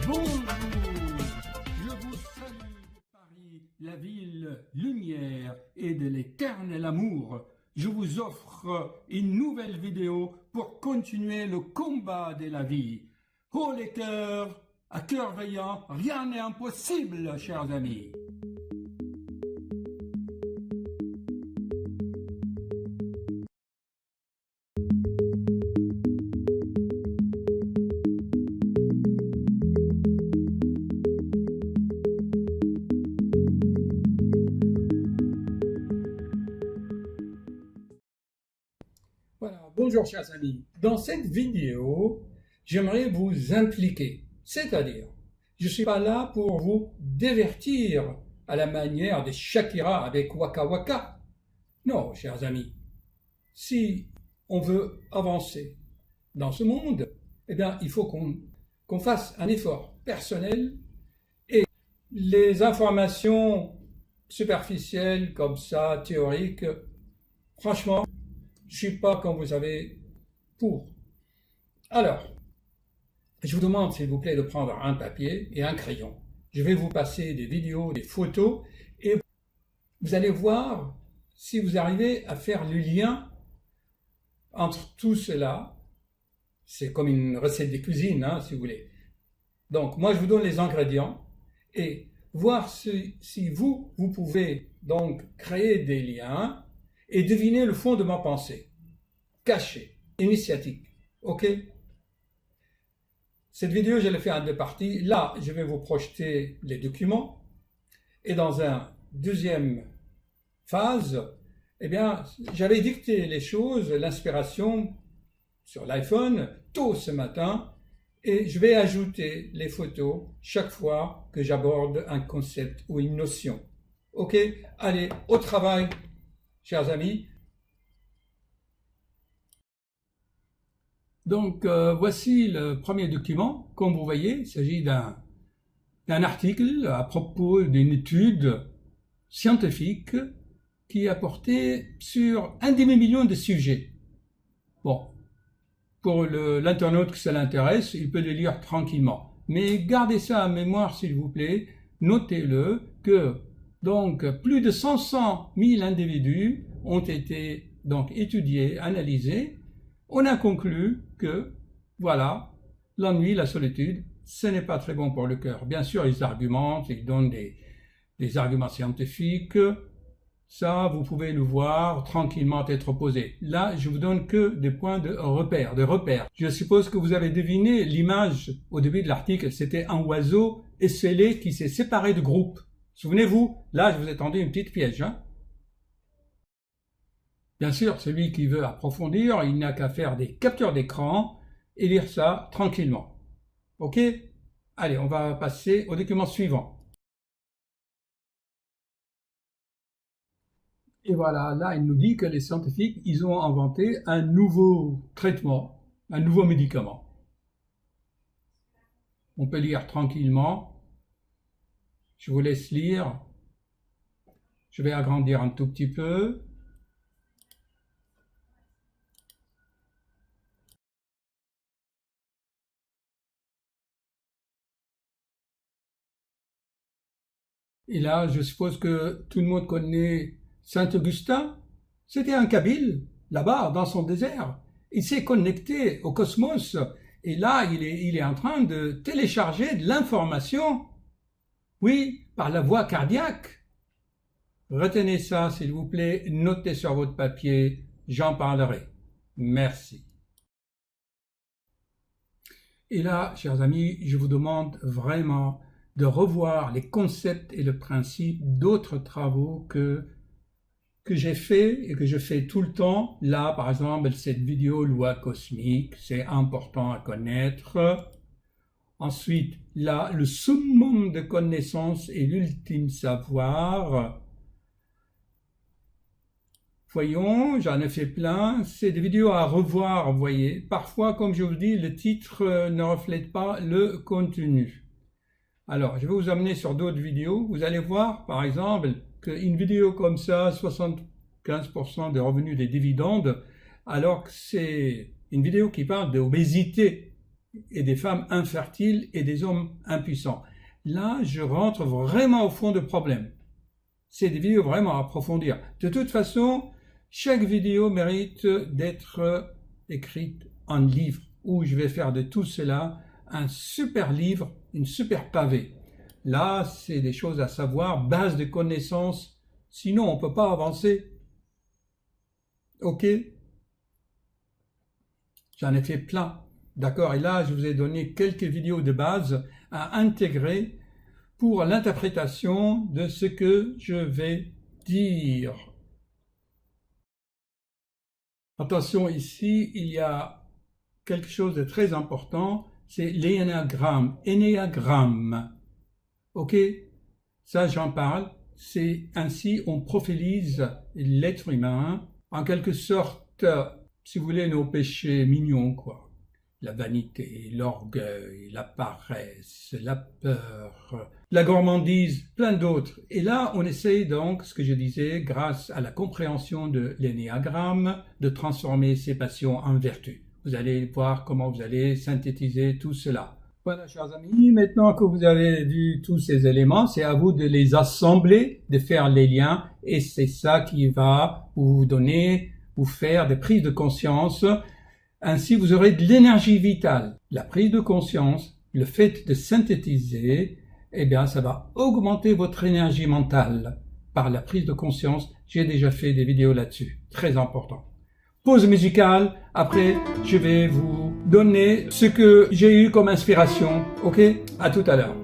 Bonjour, je vous salue de Paris, la ville lumière et de l'éternel amour. Je vous offre une nouvelle vidéo pour continuer le combat de la vie. Oh les cœurs, à cœur veillant, rien n'est impossible, chers amis. Voilà, bonjour chers amis. Dans cette vidéo, j'aimerais vous impliquer. C'est-à-dire, je ne suis pas là pour vous divertir à la manière des Shakira avec Waka Waka. Non, chers amis. Si on veut avancer dans ce monde, eh bien, il faut qu'on fasse un effort personnel et les informations superficielles comme ça, théoriques, franchement, je ne suis pas comme vous avez pour. Alors, je vous demande s'il vous plaît de prendre un papier et un crayon. Je vais vous passer des vidéos, des photos et vous allez voir si vous arrivez à faire le lien entre tout cela. C'est comme une recette de cuisine, hein, si vous voulez. Donc, moi, je vous donne les ingrédients et voir si vous pouvez donc créer des liens et deviner le fond de ma pensée. Caché, initiatique. OK? Cette vidéo, je l'ai fait en deux parties. Là, je vais vous projeter les documents. Et dans une deuxième phase, eh bien, j'avais dicté les choses, l'inspiration sur l'iPhone, tôt ce matin. Et je vais ajouter les photos chaque fois que j'aborde un concept ou une notion. OK? Allez, au travail, chers amis. Donc, voici le premier document. Comme vous voyez, il s'agit d'un article à propos d'une étude scientifique qui a porté sur un demi-million de sujets. Bon, pour l'internaute que ça l'intéresse, il peut le lire tranquillement. Mais gardez ça en mémoire, s'il vous plaît. Notez-le que donc plus de 500 000 individus ont été donc étudiés, analysés. On a conclu que, voilà, l'ennui, la solitude, ce n'est pas très bon pour le cœur. Bien sûr, ils argumentent, ils donnent des arguments scientifiques. Ça, vous pouvez le voir tranquillement être opposé. Là, je vous donne que des points de repère, Je suppose que vous avez deviné l'image au début de l'article. C'était un oiseau esselé qui s'est séparé du groupe. Souvenez-vous, là, je vous ai tendu une petite piège, hein. Bien sûr, celui qui veut approfondir, il n'a qu'à faire des captures d'écran et lire ça tranquillement. OK? Allez, on va passer au document suivant. Et voilà, là, il nous dit que les scientifiques, ils ont inventé un nouveau traitement, un nouveau médicament. On peut lire tranquillement. Je vous laisse lire. Je vais agrandir un tout petit peu. Et là, je suppose que tout le monde connaît Saint-Augustin. C'était un Kabyle, là-bas, dans son désert. Il s'est connecté au cosmos. Et là, il est en train de télécharger de l'information. Oui, par la voie cardiaque. Retenez ça, s'il vous plaît. Notez sur votre papier. J'en parlerai. Merci. Et là, chers amis, je vous demande vraiment de revoir les concepts et le principe d'autres travaux que j'ai fait et que je fais tout le temps. Là, par exemple, cette vidéo loi cosmique, c'est important à connaître. Ensuite, là, le summum de connaissances et l'ultime savoir. Voyons, j'en ai fait plein. C'est des vidéos à revoir, vous voyez. Parfois, comme je vous dis, le titre ne reflète pas le contenu. Alors, je vais vous amener sur d'autres vidéos. Vous allez voir, par exemple, qu'une vidéo comme ça, 75% des revenus des dividendes, alors que c'est une vidéo qui parle d'obésité. et des femmes infertiles et des hommes impuissants. Là, je rentre vraiment au fond du problème. C'est des vidéos vraiment à approfondir. De toute façon, chaque vidéo mérite d'être écrite en livre, où je vais faire de tout cela un super livre, une super pavé. Là, c'est des choses à savoir, base de connaissances, sinon on ne peut pas avancer. Ok? J'en ai fait plein. D'accord? Et là, je vous ai donné quelques vidéos de base à intégrer pour l'interprétation de ce que je vais dire. Attention, ici, il y a quelque chose de très important, c'est l'énéagramme. Énéagramme. Ok? Ça, j'en parle. C'est ainsi on profilise l'être humain, en quelque sorte, si vous voulez, nos péchés mignons, quoi. La vanité, l'orgueil, la paresse, la peur, la gourmandise, plein d'autres. Et là, on essaye donc, ce que je disais, grâce à la compréhension de l'énéagramme, de transformer ces passions en vertus. Vous allez voir comment vous allez synthétiser tout cela. Voilà, chers amis, maintenant que vous avez vu tous ces éléments, c'est à vous de les assembler, de faire les liens, et c'est ça qui va vous donner, vous faire des prises de conscience. Ainsi, vous aurez de l'énergie vitale. La prise de conscience, le fait de synthétiser, eh bien, ça va augmenter votre énergie mentale par la prise de conscience. J'ai déjà fait des vidéos là-dessus. Très important. Pause musicale. Après, je vais vous donner ce que j'ai eu comme inspiration. Ok? À tout à l'heure.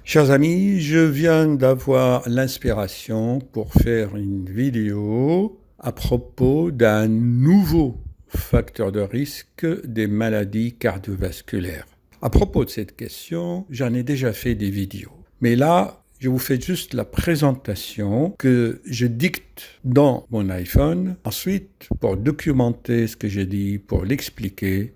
Chers amis, je viens d'avoir l'inspiration pour faire une vidéo à propos d'un nouveau facteur de risque des maladies cardiovasculaires. À propos de cette question, j'en ai déjà fait des vidéos. Mais là, je vous fais juste la présentation que je dicte dans mon iPhone. Ensuite, pour documenter ce que j'ai dit, pour l'expliquer,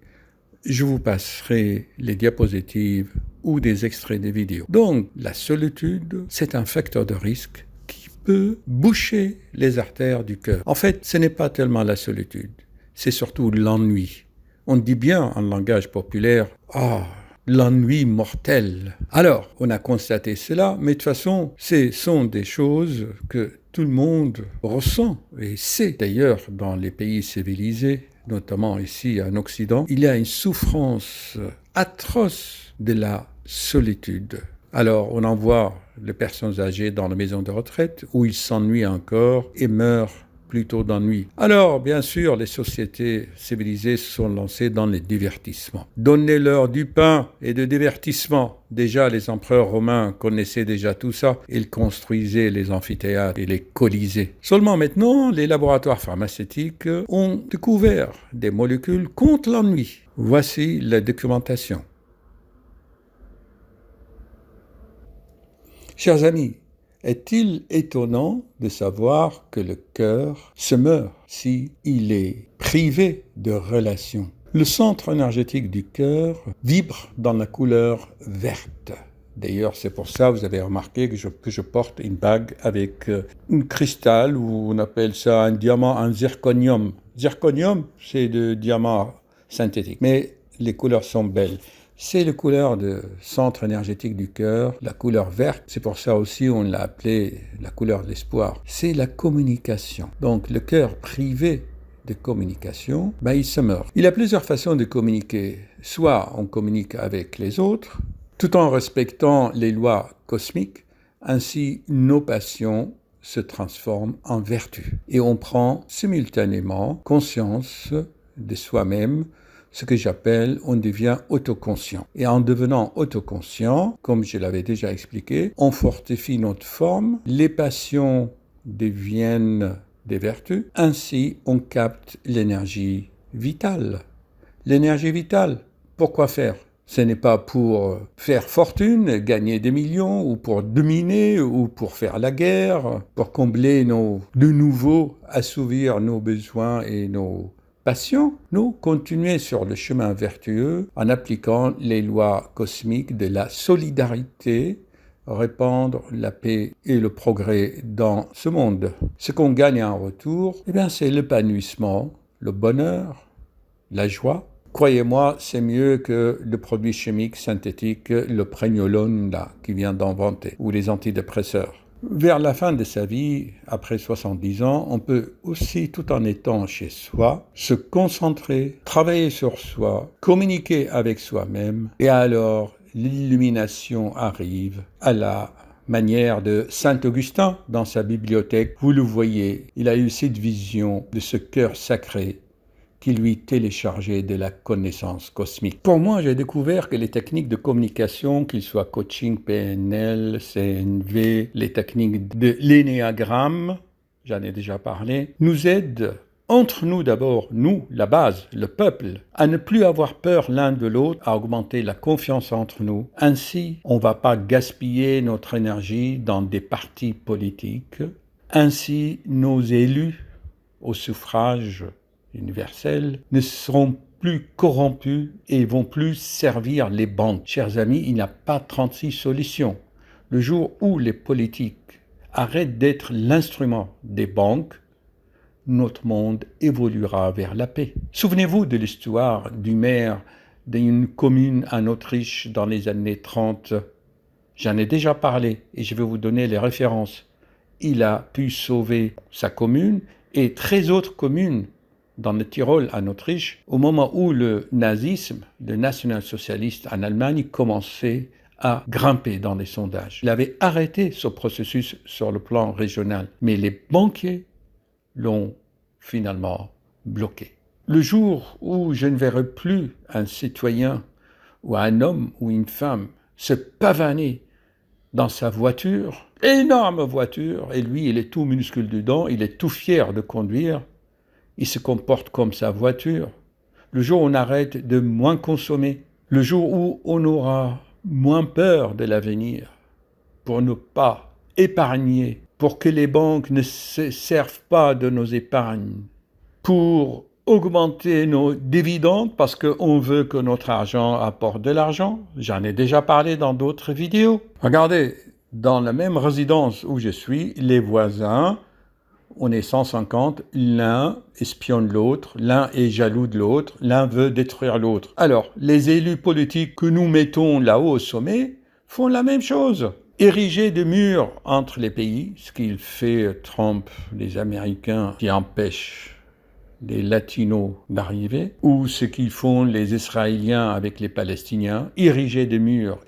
je vous passerai les diapositives ou des extraits des vidéos. Donc, la solitude, c'est un facteur de risque qui peut boucher les artères du cœur. En fait, ce n'est pas tellement la solitude, c'est surtout l'ennui. On dit bien en langage populaire, « Ah, l'ennui mortel ». Alors, on a constaté cela, mais de toute façon, ce sont des choses que tout le monde ressent et sait. D'ailleurs, dans les pays civilisés, notamment ici en Occident, il y a une souffrance atroce de la solitude. Alors, on envoie les personnes âgées dans la maison de retraite où ils s'ennuient encore et meurent plutôt d'ennui. Alors, bien sûr, les sociétés civilisées se sont lancées dans les divertissements. Donnez-leur du pain et de divertissement. Déjà, les empereurs romains connaissaient déjà tout ça. Ils construisaient les amphithéâtres et les colisées. Seulement maintenant, les laboratoires pharmaceutiques ont découvert des molécules contre l'ennui. Voici la documentation. Chers amis, est-il étonnant de savoir que le cœur se meurt si il est privé de relations? Le centre énergétique du cœur vibre dans la couleur verte. D'ailleurs, c'est pour ça, vous avez remarqué que je porte une bague avec un cristal, ou on appelle ça un diamant, un zirconium. Zirconium, c'est de diamant synthétique, mais les couleurs sont belles. C'est la couleur de centre énergétique du cœur, la couleur verte. C'est pour ça aussi on l'a appelé la couleur de l'espoir. C'est la communication. Donc le cœur privé de communication, il se meurt. Il y a plusieurs façons de communiquer. Soit on communique avec les autres, tout en respectant les lois cosmiques, ainsi nos passions se transforment en vertus. Et on prend simultanément conscience de soi-même, ce que j'appelle, on devient autoconscient. Et en devenant autoconscient, comme je l'avais déjà expliqué, on fortifie notre forme, les passions deviennent des vertus, ainsi on capte l'énergie vitale. L'énergie vitale, pourquoi faire ? Ce n'est pas pour faire fortune, gagner des millions, ou pour dominer, ou pour faire la guerre, pour combler de nouveau, assouvir nos besoins et nos passions. Nous, continuer sur le chemin vertueux en appliquant les lois cosmiques de la solidarité, répandre la paix et le progrès dans ce monde. Ce qu'on gagne en retour, c'est l'épanouissement, le bonheur, la joie. Croyez-moi, c'est mieux que le produit chimique synthétique, le prégnolone qui vient d'inventer, ou les antidépresseurs. Vers la fin de sa vie, après 70 ans, on peut aussi, tout en étant chez soi, se concentrer, travailler sur soi, communiquer avec soi-même, et alors l'illumination arrive à la manière de Saint Augustin dans sa bibliothèque. Vous le voyez, il a eu cette vision de ce cœur sacré qui lui téléchargeait de la connaissance cosmique. Pour moi, j'ai découvert que les techniques de communication, qu'ils soient coaching, PNL, CNV, les techniques de l'énéagramme, j'en ai déjà parlé, nous aident entre nous d'abord, nous, la base, le peuple, à ne plus avoir peur l'un de l'autre, à augmenter la confiance entre nous. Ainsi, on ne va pas gaspiller notre énergie dans des partis politiques. Ainsi, nos élus au suffrage universel ne seront plus corrompus et vont plus servir les banques. Chers amis, il n'y a pas 36 solutions. Le jour où les politiques arrêtent d'être l'instrument des banques, notre monde évoluera vers la paix. Souvenez-vous de l'histoire du maire d'une commune en Autriche dans les années 30. J'en ai déjà parlé et je vais vous donner les références. Il a pu sauver sa commune et 13 autres communes dans le Tyrol en Autriche au moment où le nazisme, le national-socialiste en Allemagne, commençait à grimper dans les sondages. Il avait arrêté ce processus sur le plan régional, mais les banquiers l'ont finalement bloqué. Le jour où je ne verrai plus un citoyen ou un homme ou une femme se pavaner dans sa voiture, énorme voiture, et lui, il est tout minuscule dedans, il est tout fier de conduire, il se comporte comme sa voiture. Le jour où on arrête de moins consommer, le jour où on aura moins peur de l'avenir, pour ne pas épargner, pour que les banques ne se servent pas de nos épargnes, pour augmenter nos dividendes parce qu'on veut que notre argent apporte de l'argent. J'en ai déjà parlé dans d'autres vidéos. Regardez, dans la même résidence où je suis, les voisins, on est 150, l'un espionne l'autre, l'un est jaloux de l'autre, l'un veut détruire l'autre. Alors, les élus politiques que nous mettons là-haut au sommet font la même chose. Ériger des murs entre les pays, ce qu'il fait Trump, les Américains qui empêchent les Latinos d'arriver, ou ce qu'ils font les Israéliens avec les Palestiniens, ériger des murs,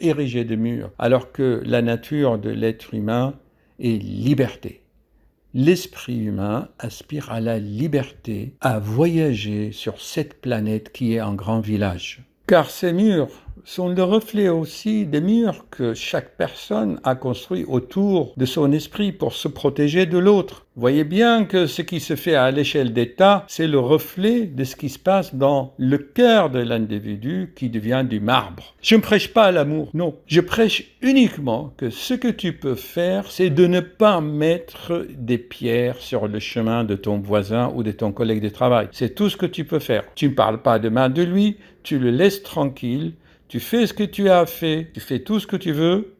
alors que la nature de l'être humain est liberté. L'esprit humain aspire à la liberté, à voyager sur cette planète qui est un grand village. Car ces murs sont le reflet aussi des murs que chaque personne a construits autour de son esprit pour se protéger de l'autre. Voyez bien que ce qui se fait à l'échelle d'État, c'est le reflet de ce qui se passe dans le cœur de l'individu qui devient du marbre. Je ne prêche pas l'amour, non. Je prêche uniquement que ce que tu peux faire, c'est de ne pas mettre des pierres sur le chemin de ton voisin ou de ton collègue de travail. C'est tout ce que tu peux faire. Tu ne parles pas de mal de lui, tu le laisses tranquille, tu fais ce que tu as fait, tu fais tout ce que tu veux,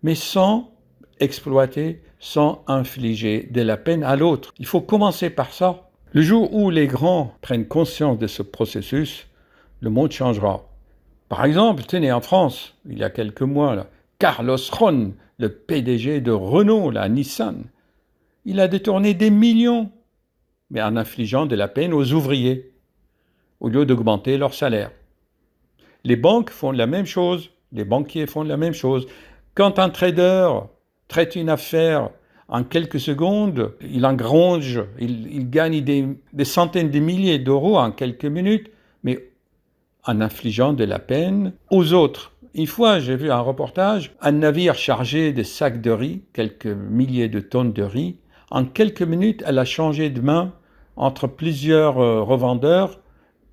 mais sans exploiter, sans infliger de la peine à l'autre. Il faut commencer par ça. Le jour où les grands prennent conscience de ce processus, le monde changera. Par exemple, tenez, en France, il y a quelques mois, Carlos Ghosn, le PDG de Renault, Nissan, il a détourné des millions mais en infligeant de la peine aux ouvriers, au lieu d'augmenter leur salaire. Les banques font la même chose, les banquiers font la même chose. Quand un trader traite une affaire en quelques secondes, il engrange, il gagne des centaines de milliers d'euros en quelques minutes, mais en infligeant de la peine aux autres. Une fois, j'ai vu un reportage, un navire chargé de sacs de riz, quelques milliers de tonnes de riz. En quelques minutes, elle a changé de main entre plusieurs revendeurs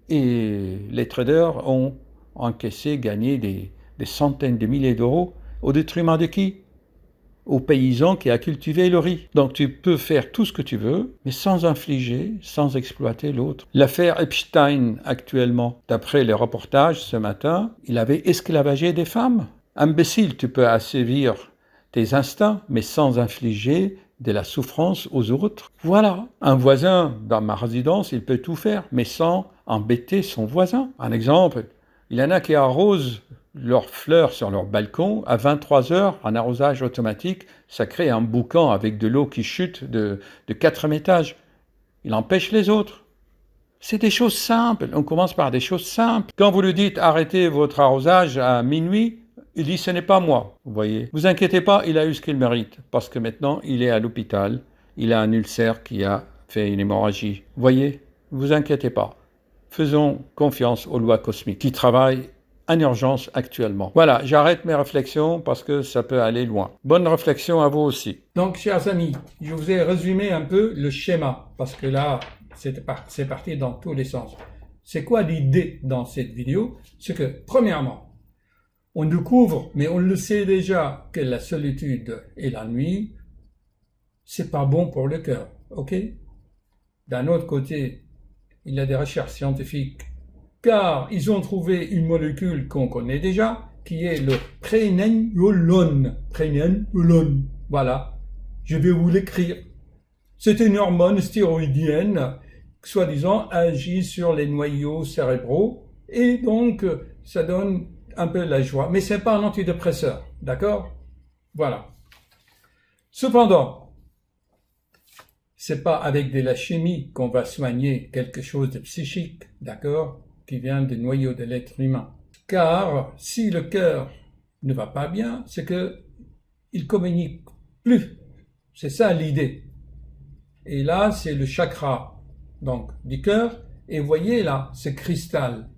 et les traders ont encaissé, gagné des centaines de milliers d'euros au détriment de qui? Au paysan qui a cultivé le riz. Donc tu peux faire tout ce que tu veux, mais sans infliger, sans exploiter l'autre. L'affaire Epstein actuellement, d'après les reportages ce matin, il avait esclavagé des femmes. Imbécile, tu peux assévir tes instincts, mais sans infliger de la souffrance aux autres. Voilà. Un voisin dans ma résidence, il peut tout faire, mais sans embêter son voisin. Un exemple, il y en a qui arrosent leurs fleurs sur leur balcon à 23 heures en arrosage automatique, ça crée un boucan avec de l'eau qui chute de 4 étages. Il empêche les autres. C'est des choses simples. On commence par des choses simples. Quand vous lui dites arrêtez votre arrosage à minuit, il dit ce n'est pas moi. Vous voyez. Vous inquiétez pas, il a eu ce qu'il mérite parce que maintenant il est à l'hôpital. Il a un ulcère qui a fait une hémorragie. Vous voyez. Vous inquiétez pas. Faisons confiance aux lois cosmiques qui travaillent en urgence actuellement. Voilà, j'arrête mes réflexions parce que ça peut aller loin. Bonne réflexion à vous aussi. Donc, chers amis, je vous ai résumé un peu le schéma, parce que là, c'est parti dans tous les sens. C'est quoi l'idée dans cette vidéo? C'est que, premièrement, on découvre, mais on le sait déjà, que la solitude et la nuit, c'est pas bon pour le cœur, ok? D'un autre côté, il y a des recherches scientifiques car ils ont trouvé une molécule qu'on connaît déjà, qui est le prénénolone. Prénénolone. Voilà. Je vais vous l'écrire. C'est une hormone stéroïdienne, soi-disant agit sur les noyaux cérébraux, et donc ça donne un peu la joie. Mais c'est pas un antidépresseur, d'accord? Voilà. Cependant, c'est pas avec de la chimie qu'on va soigner quelque chose de psychique, d'accord? Qui vient des noyaux de l'être humain. Car si le cœur ne va pas bien, c'est que il communique plus. C'est ça l'idée. Et là, c'est le chakra donc du cœur. Et vous voyez là, ce cristal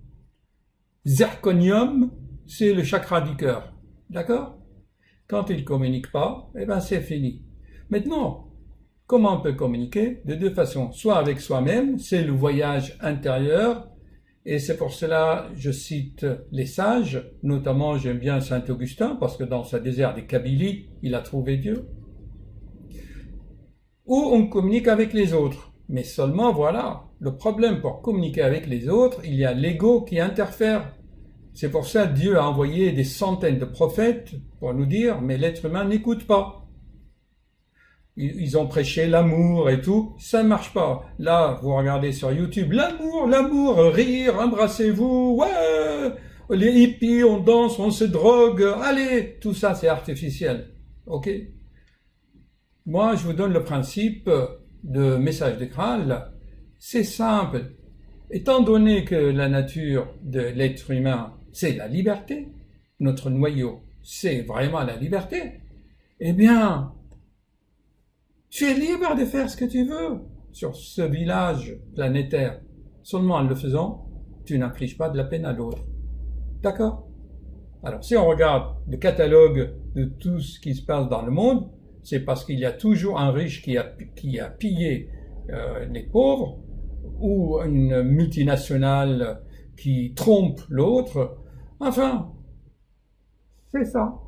zirconium, c'est le chakra du cœur. D'accord? Quand il communique pas, eh ben c'est fini. Maintenant, comment on peut communiquer? De deux façons. Soit avec soi-même, c'est le voyage intérieur. Et c'est pour cela je cite les sages, notamment j'aime bien Saint Augustin, parce que dans sa désert des Kabylie, il a trouvé Dieu. Ou on communique avec les autres. Mais seulement, voilà, le problème pour communiquer avec les autres, il y a l'ego qui interfère. C'est pour ça que Dieu a envoyé des centaines de prophètes pour nous dire, mais l'être humain n'écoute pas. Ils ont prêché l'amour et tout, ça ne marche pas. Là, vous regardez sur YouTube, l'amour, rire, embrassez-vous, ouais, les hippies, on danse, on se drogue, allez, tout ça c'est artificiel, ok? Moi, je vous donne le principe de message de Graal, c'est simple. Étant donné que la nature de l'être humain, c'est la liberté, notre noyau, c'est vraiment la liberté, eh bien, tu es libre de faire ce que tu veux sur ce village planétaire. Seulement en le faisant, tu n'infliges pas de la peine à l'autre. D'accord? Alors, si on regarde le catalogue de tout ce qui se passe dans le monde, c'est parce qu'il y a toujours un riche qui a pillé les pauvres, ou une multinationale qui trompe l'autre. Enfin, c'est ça.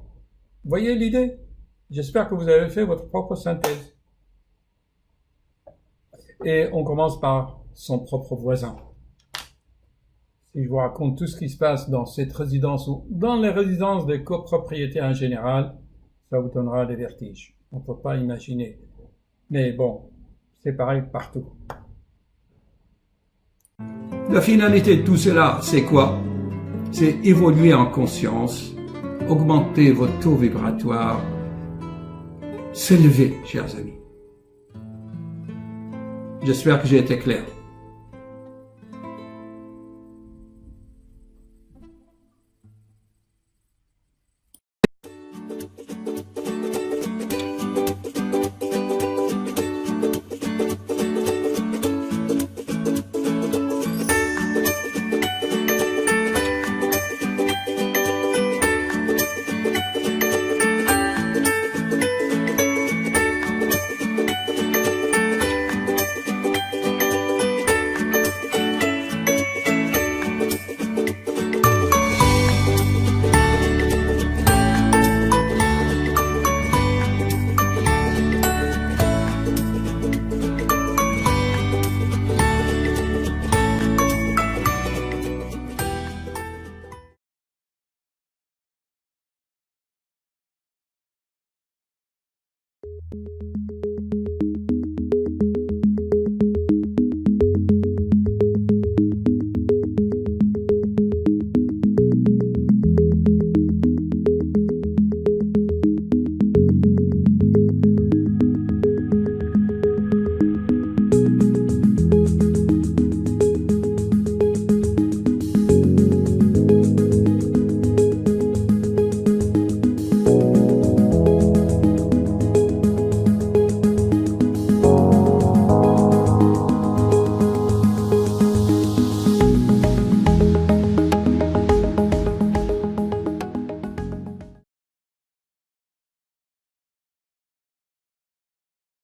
Vous voyez l'idée? J'espère que vous avez fait votre propre synthèse. Et on commence par son propre voisin. Si je vous raconte tout ce qui se passe dans cette résidence ou dans les résidences des copropriétés en général, ça vous donnera des vertiges. On ne peut pas imaginer. Mais bon, c'est pareil partout. La finalité de tout cela, c'est quoi? C'est évoluer en conscience, augmenter votre taux vibratoire, s'élever, chers amis. J'espère que j'ai été clair.